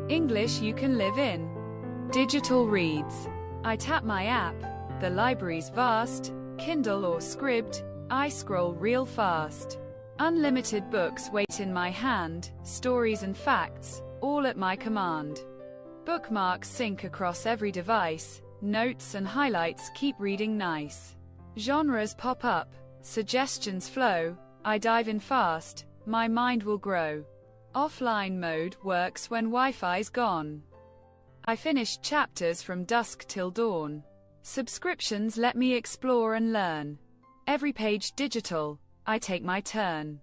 English you can live in. Digital reads. I tap my app. The library's vast. Kindle or Scribd. I scroll real fast. Unlimited books wait in my hand. Stories and facts, all at my command. Bookmarks sync across every device. Notes and highlights keep reading nice. Genres pop up. Suggestions flow. I dive in fast. My mind will grow. Offline mode works when Wi-Fi's gone. I finished chapters from dusk till dawn. Subscriptions let me explore and learn. Every page digital, I take my turn.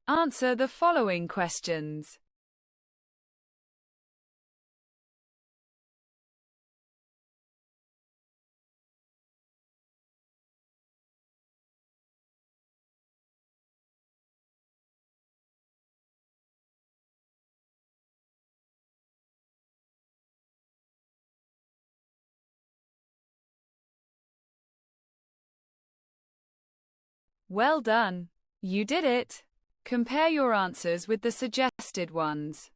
Answer the following questions. Well done! You did it! Compare your answers with the suggested ones.